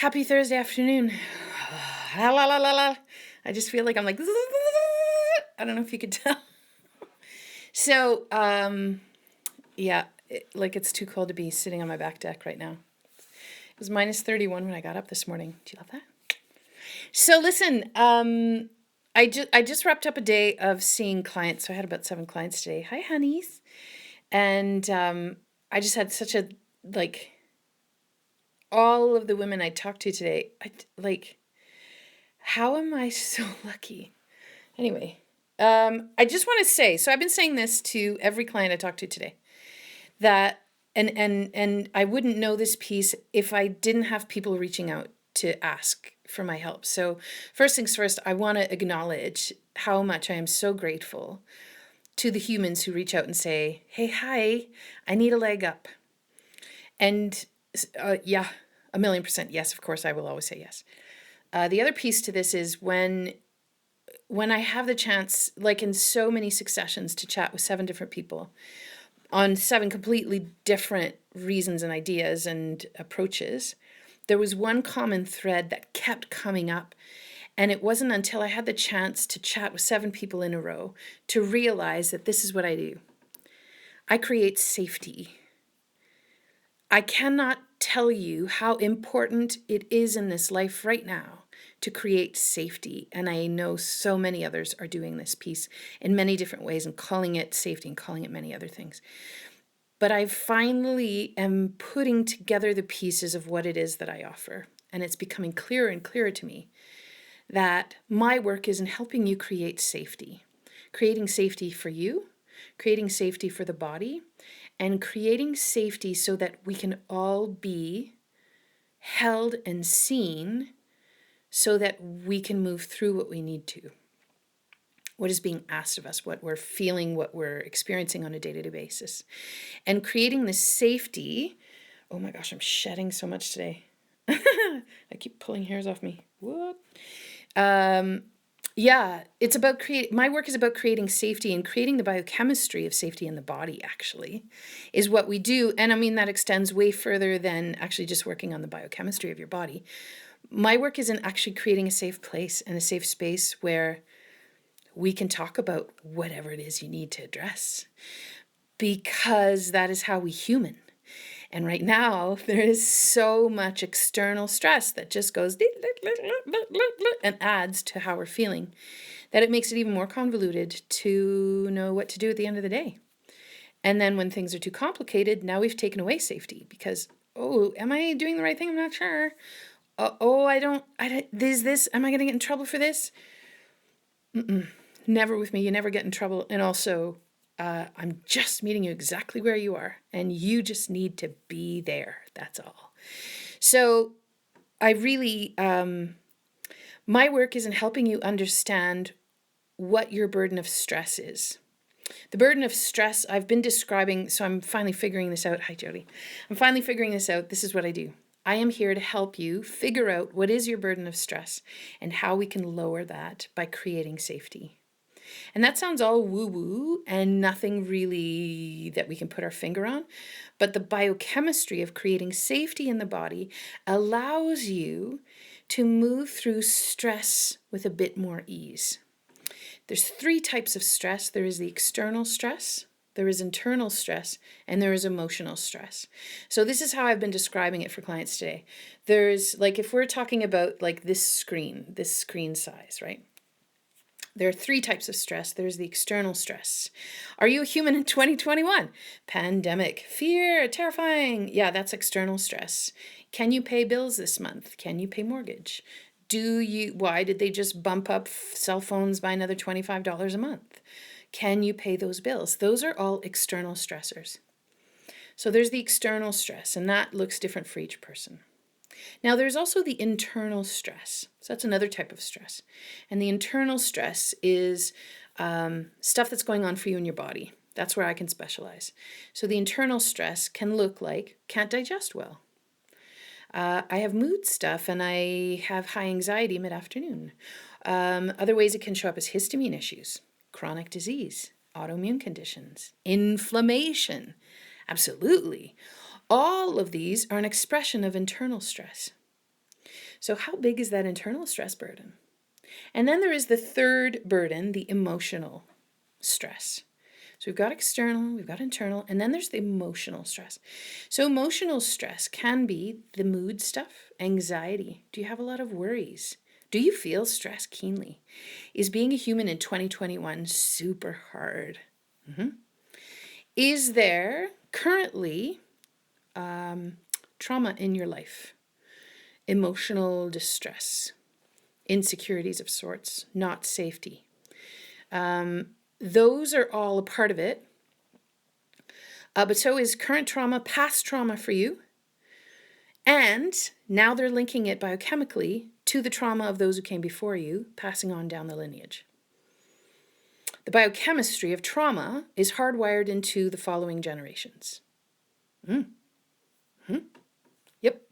Happy Thursday afternoon. La, la, la, la, la. I just feel like I'm like, I don't know if you could tell. So, yeah, like it's too cold to be sitting on my back deck right now. It was minus 31 when I got up this morning. Do you love that? So listen, I just wrapped up a day of seeing clients. So I had about 7 clients today. Hi, honeys. And I just had such a, like, all of the women I talked to today, how am I so lucky? Anyway, I just want to say, so I've been saying this to every client I talked to today, that, and I wouldn't know this piece if I didn't have people reaching out to ask for my help. So first things first, I want to acknowledge how much I am so grateful to the humans who reach out and say, hey, hi, I need a leg up. And yeah, 1,000,000% yes, of course, I will always say yes. The other piece to this is when I have the chance, like in so many successions, to chat with 7 different people on 7 completely different reasons and ideas and approaches, there was one common thread that kept coming up. And it wasn't until I had the chance to chat with 7 people in a row to realize that this is what I do. I create safety. I cannot tell you how important it is in this life right now to create safety. And I know so many others are doing this piece in many different ways and calling it safety and calling it many other things. But I finally am putting together the pieces of what it is that I offer. And it's becoming clearer and clearer to me that my work is in helping you create safety, creating safety for you, creating safety for the body, and creating safety so that we can all be held and seen so that we can move through what we need to, what is being asked of us, what we're feeling, what we're experiencing on a day-to-day basis. And creating this safety, oh my gosh, I'm shedding so much today. I keep pulling hairs off me. What? Yeah, it's about my work is about creating safety, and creating the biochemistry of safety in the body actually is what we do. And I mean, that extends way further than actually just working on the biochemistry of your body. My work is in actually creating a safe place and a safe space where we can talk about whatever it is you need to address, because that is how we human. And right now, there is so much external stress that just goes and adds to how we're feeling, that it makes it even more convoluted to know what to do at the end of the day. And then when things are too complicated, now we've taken away safety because, oh, am I doing the right thing? I'm not sure. I don't, am I going to get in trouble for this? Never with me. You never get in trouble. And also, I'm just meeting you exactly where you are, and you just need to be there. That's all. So I really, my work is in helping you understand what your burden of stress is. The burden of stress I've been describing, so I'm finally figuring this out. Hi, Jody. I'm finally figuring this out. This is what I do. I am here to help you figure out what is your burden of stress and how we can lower that by creating safety. And that sounds all woo-woo and nothing really that we can put our finger on. But the biochemistry of creating safety in the body allows you to move through stress with a bit more ease. There's 3 types of stress. There is the external stress, there is internal stress, and there is emotional stress. So this is how I've been describing it for clients today. There's, like, if we're talking about like this screen size, right? There are 3 types of stress. There's the external stress. Are you a human in 2021? Pandemic, fear, terrifying. Yeah, that's external stress. Can you pay bills this month? Can you pay mortgage? Why did they just bump up cell phones by another $25 a month? Can you pay those bills? Those are all external stressors. So there's the external stress, and that looks different for each person. Now, there's also the internal stress. So that's another type of stress. And the internal stress is stuff that's going on for you in your body. That's where I can specialize. So the internal stress can look like can't digest well. I have mood stuff and I have high anxiety mid-afternoon. Other ways it can show up as histamine issues, chronic disease, autoimmune conditions, inflammation. Absolutely. All of these are an expression of internal stress. So how big is that internal stress burden? And then there is the third burden, the emotional stress. So we've got external, we've got internal, and then there's the emotional stress. So emotional stress can be the mood stuff, anxiety. Do you have a lot of worries? Do you feel stress keenly? Is being a human in 2021 super hard? Is there currently trauma in your life? Emotional distress, insecurities of sorts, not safety. Those are all a part of it. But so is current trauma, past trauma for you. And now they're linking it biochemically to the trauma of those who came before you, passing on down the lineage. The biochemistry of trauma is hardwired into the following generations. Yep.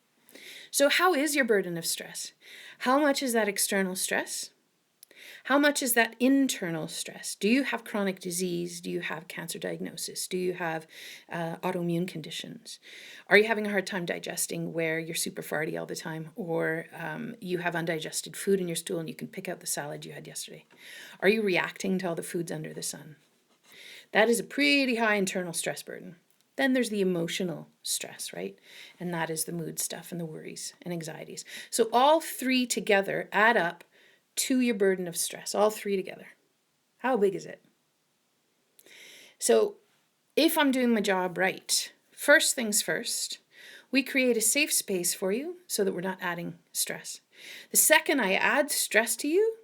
So how is your burden of stress? How much is that external stress? How much is that internal stress? Do you have chronic disease? Do you have cancer diagnosis? Do you have autoimmune conditions? Are you having a hard time digesting where you're super farty all the time? Or you have undigested food in your stool and you can pick out the salad you had yesterday? Are you reacting to all the foods under the sun? That is a pretty high internal stress burden. Then there's the emotional stress, right? And that is the mood stuff and the worries and anxieties. So all three together add up to your burden of stress, all three together. How big is it? So if I'm doing my job right, first things first, we create a safe space for you so that we're not adding stress. The second I add stress to you,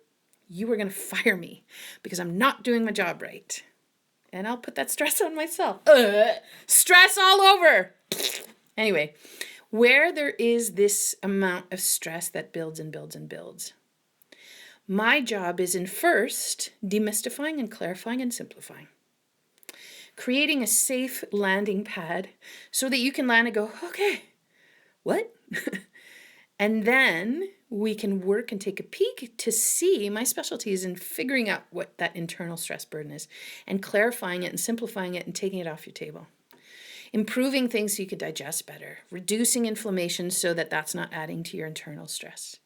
you are going to fire me because I'm not doing my job right. And I'll put that stress on myself. Stress all over. Anyway, where there is this amount of stress that builds and builds and builds, my job is in first demystifying and clarifying and simplifying. Creating a safe landing pad so that you can land and go, okay, what? And then we can work and take a peek to see my specialties in figuring out what that internal stress burden is and clarifying it and simplifying it and taking it off your table. Improving things so you can digest better, reducing inflammation so that that's not adding to your internal stress.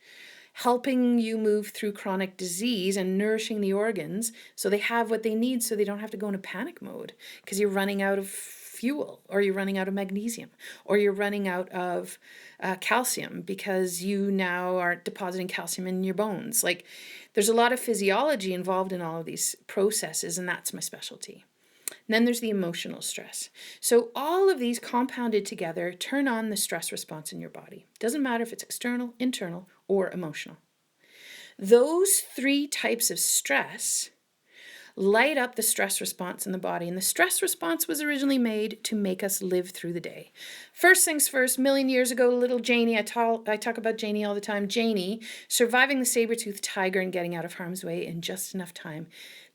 Helping you move through chronic disease and nourishing the organs so they have what they need so they don't have to go into panic mode because you're running out of fuel or you're running out of magnesium or you're running out of calcium because you now are depositing calcium in your bones. Like there's a lot of physiology involved in all of these processes, and that's my specialty. And then there's the emotional stress. So all of these compounded together turn on the stress response in your body. Doesn't matter if it's external, internal, or emotional. Those three types of stress light up the stress response in the body. And the stress response was originally made to make us live through the day. First things first, million years ago, little Janie, I talk about Janie all the time. Janie surviving the saber-toothed tiger and getting out of harm's way in just enough time.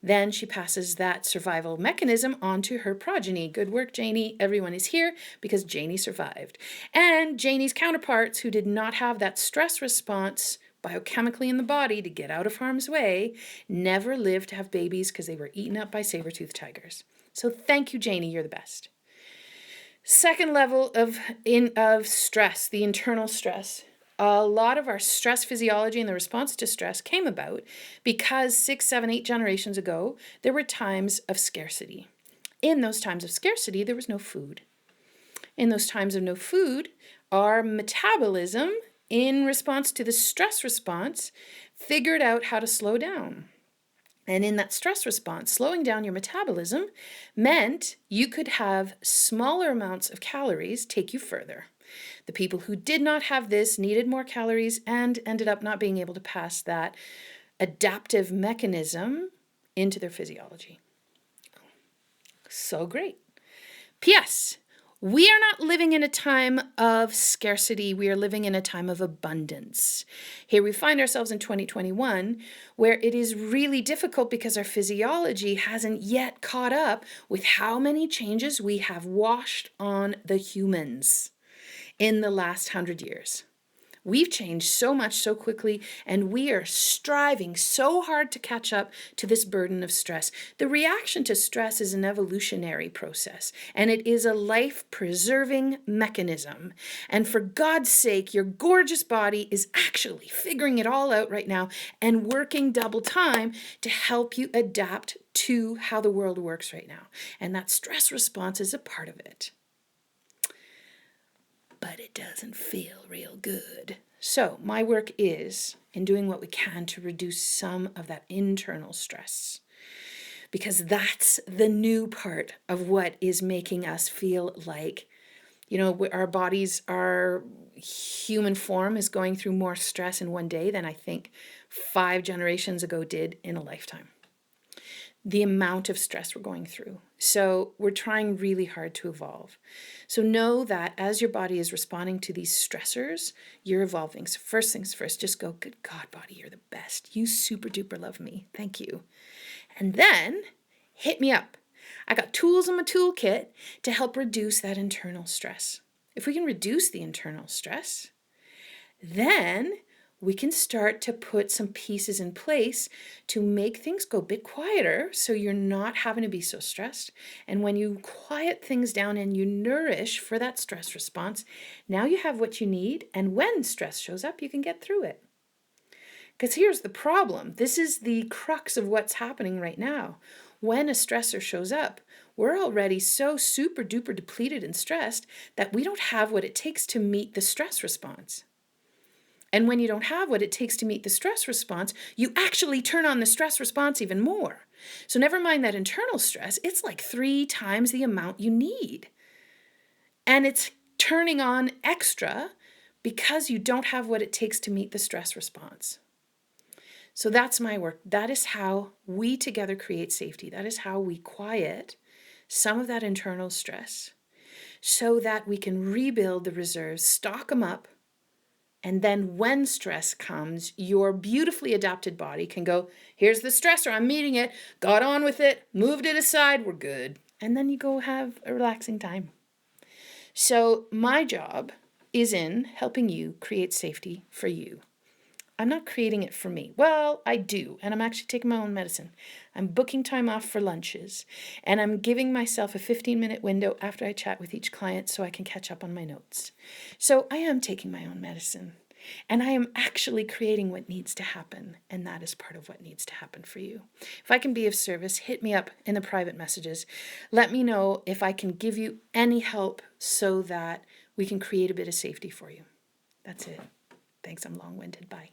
Then she passes that survival mechanism on to her progeny. Good work, Janie. Everyone is here because Janie survived. And Janie's counterparts who did not have that stress response biochemically in the body to get out of harm's way never lived to have babies because they were eaten up by saber-toothed tigers. So thank you, Janie. You're the best. Second level of stress, the internal stress. A lot of our stress physiology and the response to stress came about because 6, 7, 8 generations ago, there were times of scarcity. In those times of scarcity, there was no food. In those times of no food, our metabolism, in response to the stress response, figured out how to slow down. And in that stress response, slowing down your metabolism meant you could have smaller amounts of calories take you further. The people who did not have this needed more calories and ended up not being able to pass that adaptive mechanism into their physiology. So great. P.S. We are not living in a time of scarcity. We are living in a time of abundance. Here we find ourselves in 2021, where it is really difficult because our physiology hasn't yet caught up with how many changes we have washed on the humans in the last 100 years. We've changed so much so quickly, and we are striving so hard to catch up to this burden of stress. The reaction to stress is an evolutionary process, and it is a life-preserving mechanism. And for God's sake, your gorgeous body is actually figuring it all out right now and working double time to help you adapt to how the world works right now. And that stress response is a part of it. But it doesn't feel real good. So my work is in doing what we can to reduce some of that internal stress, because that's the new part of what is making us feel like, our bodies, our human form is going through more stress in one day than I think 5 generations ago did in a lifetime. The amount of stress we're going through. So we're trying really hard to evolve. So know that as your body is responding to these stressors, you're evolving. So first things first, just go, good God, body, you're the best. You super duper love me. Thank you. And then hit me up. I got tools in my toolkit to help reduce that internal stress. If we can reduce the internal stress, then we can start to put some pieces in place to make things go a bit quieter so you're not having to be so stressed. And when you quiet things down and you nourish for that stress response, now you have what you need. And when stress shows up, you can get through it. Because here's the problem. This is the crux of what's happening right now. When a stressor shows up, we're already so super duper depleted and stressed that we don't have what it takes to meet the stress response. And when you don't have what it takes to meet the stress response, you actually turn on the stress response even more. So never mind that internal stress, it's like 3 times the amount you need. And it's turning on extra because you don't have what it takes to meet the stress response. So that's my work. That is how we together create safety. That is how we quiet some of that internal stress so that we can rebuild the reserves, stock them up. And then when stress comes, your beautifully adapted body can go, here's the stressor, I'm meeting it, got on with it, moved it aside, we're good. And then you go have a relaxing time. So my job is in helping you create safety for you. I'm not creating it for me. Well, I do, and I'm actually taking my own medicine. I'm booking time off for lunches, and I'm giving myself a 15-minute window after I chat with each client so I can catch up on my notes. So I am taking my own medicine, and I am actually creating what needs to happen, and that is part of what needs to happen for you. If I can be of service, hit me up in the private messages. Let me know if I can give you any help so that we can create a bit of safety for you. That's it. Thanks, I'm long-winded. Bye.